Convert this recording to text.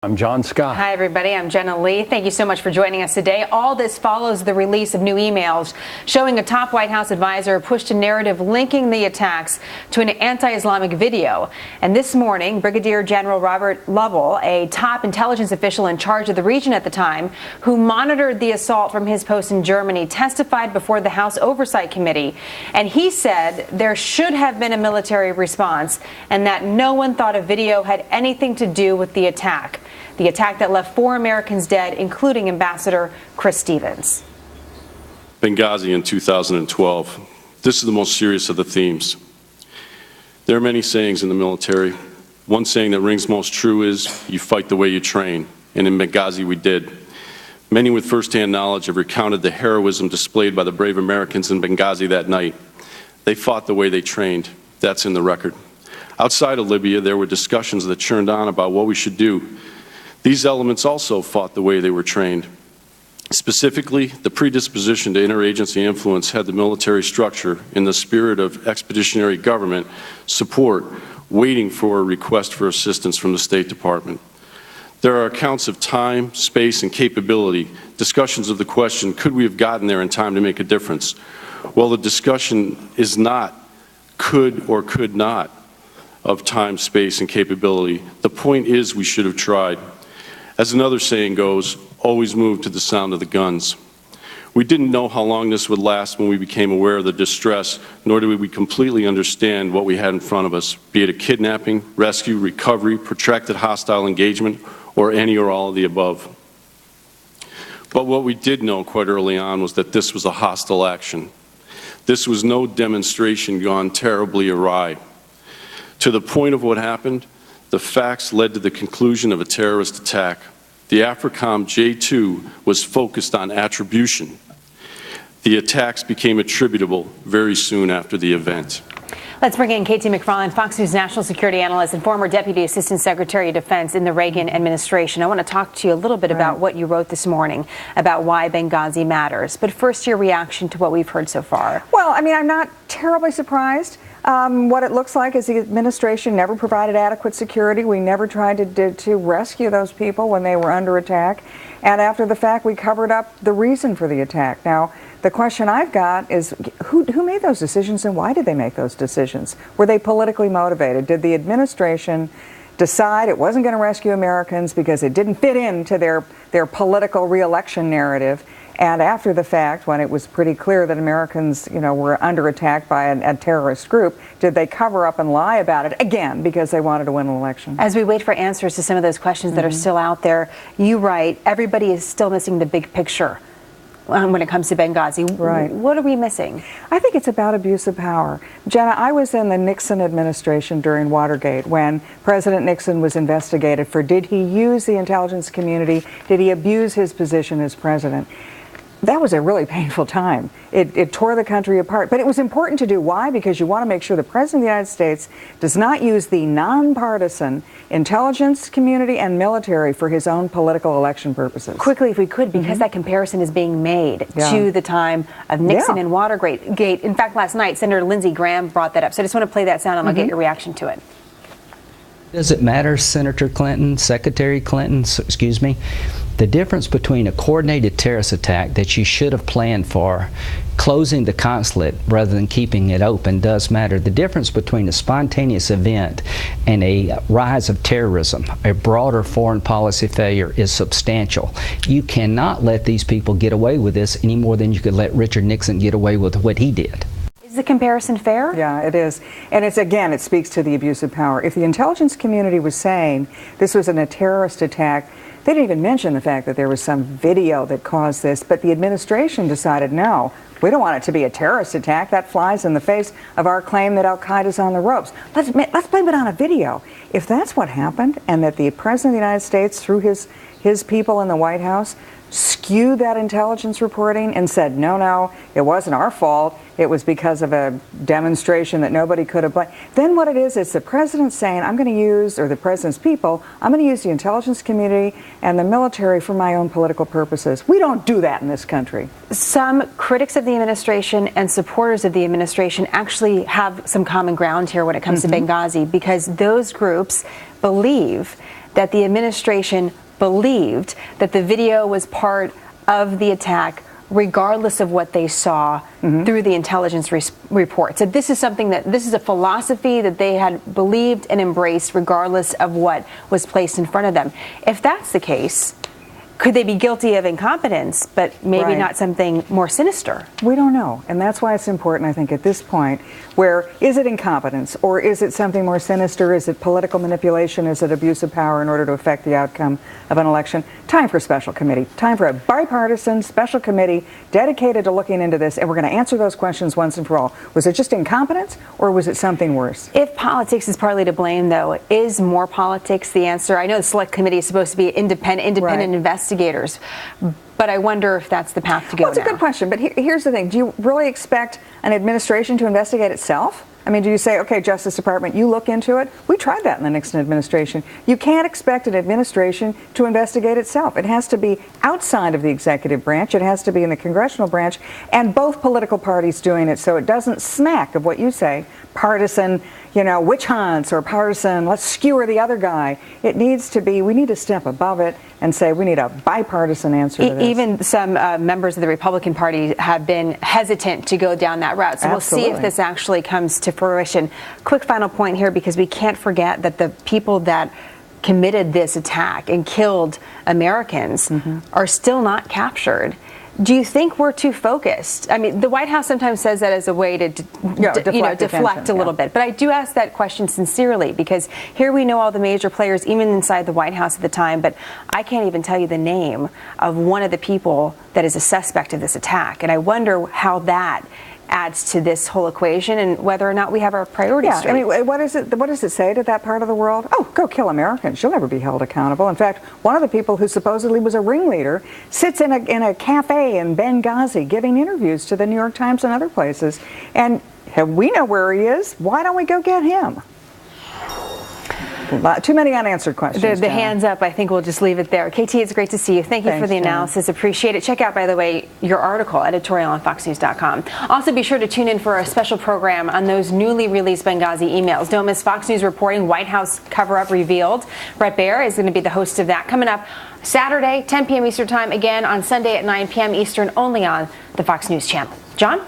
I'm John Scott. Hi, everybody. I'm Jenna Lee. Thank you so much for joining us today. All this follows the release of new emails showing a top White House advisor pushed a narrative linking the attacks to an anti-Islamic video. And this morning, Brigadier General Robert Lovell, a top intelligence official in charge of the region at the time, who monitored the assault from his post in Germany, testified before the House Oversight Committee. And he said there should have been a military response and that no one thought a video had anything to do with the attack. The attack that left 4 Americans dead, including Ambassador Chris Stevens. Benghazi in 2012. This is the most serious of the themes. There are many sayings in the military. One saying that rings most true is, you fight the way you train. And in Benghazi we did. Many with firsthand knowledge have recounted the heroism displayed by the brave Americans in Benghazi that night. They fought the way they trained. That's in the record. Outside of Libya, there were discussions that churned on about what we should do. These elements also fought the way they were trained. Specifically, the predisposition to interagency influence had the military structure in the spirit of expeditionary government support, waiting for a request for assistance from the State Department. There are accounts of time, space, and capability, discussions of the question, could we have gotten there in time to make a difference? Well, the discussion is not could or could not of time, space, and capability. The point is we should have tried. As another saying goes, always move to the sound of the guns. We didn't know how long this would last when we became aware of the distress, nor did we completely understand what we had in front of us, be it a kidnapping, rescue, recovery, protracted hostile engagement, or any or all of the above. But what we did know quite early on was that this was a hostile action. This was no demonstration gone terribly awry. To the point of what happened, the facts led to the conclusion of a terrorist attack. The AFRICOM J2 was focused on attribution. The attacks became attributable very soon after the event. Let's bring in Katie McFarland, Fox News national security analyst and former Deputy Assistant Secretary of Defense in the Reagan administration. I want to talk to you a little bit about what you wrote this morning about why Benghazi matters. But first, your reaction to what we've heard so far. Well, I mean, I'm not terribly surprised. What it looks like is the administration never provided adequate security. We never tried to rescue those people when they were under attack. And after the fact, we covered up the reason for the attack. Now, the question I've got is who made those decisions and why did they make those decisions? Were they politically motivated? Did the administration decide it wasn't going to rescue Americans because it didn't fit into their political re-election narrative? And after the fact, when it was pretty clear that Americans, were under attack by a terrorist group, did they cover up and lie about it again because they wanted to win an election? As we wait for answers to some of those questions that are still out there, you write, everybody is still missing the big picture when it comes to Benghazi. Right. What are we missing? I think it's about abuse of power. Jenna, I was in the Nixon administration during Watergate when President Nixon was investigated for did he use the intelligence community, did he abuse his position as president? That was a really painful time. It tore the country apart. But it was important to do. Why? Because you want to make sure the President of the United States does not use the nonpartisan intelligence community and military for his own political election purposes. Quickly, if we could, because that comparison is being made to the time of Nixon and Watergate. In fact, last night, Senator Lindsey Graham brought that up. So I just want to play that sound and I'll get your reaction to it. Does it matter, Senator Clinton, Secretary Clinton, excuse me? The difference between a coordinated terrorist attack that you should have planned for, closing the consulate rather than keeping it open does matter. The difference between a spontaneous event and a rise of terrorism, a broader foreign policy failure, is substantial. You cannot let these people get away with this any more than you could let Richard Nixon get away with what he did. Is the comparison fair? Yeah, it is. And it speaks to the abuse of power. If the intelligence community was saying this was a terrorist attack, they didn't even mention the fact that there was some video that caused this, but the administration decided, no, we don't want it to be a terrorist attack. That flies in the face of our claim that Al-Qaeda's on the ropes. Let's blame it on a video. If that's what happened, and that the President of the United States, through his people in the White House, skewed that intelligence reporting and said, no, it wasn't our fault, it was because of a demonstration that nobody could have blamed. Then what it is the president saying, I'm going to use, or the president's people, I'm going to use the intelligence community and the military for my own political purposes. We don't do that in this country. Some critics of the administration and supporters of the administration actually have some common ground here when it comes to Benghazi, because those groups believe that the administration believed that the video was part of the attack, regardless of what they saw through the intelligence report. So this is something this is a philosophy that they had believed and embraced regardless of what was placed in front of them. If that's the case, could they be guilty of incompetence, but maybe not something more sinister? We don't know. And that's why it's important, I think, at this point, where is it incompetence or is it something more sinister? Is it political manipulation? Is it abuse of power in order to affect the outcome of an election? Time for a special committee. Time for a bipartisan special committee dedicated to looking into this. And we're going to answer those questions once and for all. Was it just incompetence or was it something worse? If politics is partly to blame, though, is more politics the answer? I know the select committee is supposed to be independent investigators, but I wonder if that's the path to go. Well, it's a good question, but here's the thing. Do you really expect an administration to investigate itself? I mean, do you say, okay, Justice Department, you look into it? We tried that in the Nixon administration. You can't expect an administration to investigate itself. It has to be outside of the executive branch. It has to be in the congressional branch, and both political parties doing it, so it doesn't smack of what you say, partisan, witch hunts, or partisan, let's skewer the other guy. It needs to be, we need to step above it and say we need a bipartisan answer to this. Even some members of the Republican Party have been hesitant to go down that route. So we'll see if this actually comes to fruition. Quick final point here, because we can't forget that the people that committed this attack and killed Americans are still not captured. Do you think we're too focused? I mean, the White House sometimes says that as a way to deflect a little bit. But I do ask that question sincerely, because here we know all the major players, even inside the White House at the time, but I can't even tell you the name of one of the people that is a suspect of this attack. And I wonder how that adds to this whole equation and whether or not we have our priorities straight. I mean, what does it say to that part of the world? Oh, go kill Americans. You'll never be held accountable. In fact, one of the people who supposedly was a ringleader sits in a cafe in Benghazi giving interviews to the New York Times and other places. And we know where he is. Why don't we go get him? Too many unanswered questions. The hands up, I think we'll just leave it there. KT, it's great to see you. Thanks for the analysis. Appreciate it. Check out, by the way, your article, editorial on FoxNews.com. Also, be sure to tune in for a special program on those newly released Benghazi emails. Don't miss Fox News reporting White House cover-up revealed. Bret Baier is going to be the host of that coming up Saturday, 10 p.m. Eastern Time, again on Sunday at 9 p.m. Eastern, only on the Fox News channel. John?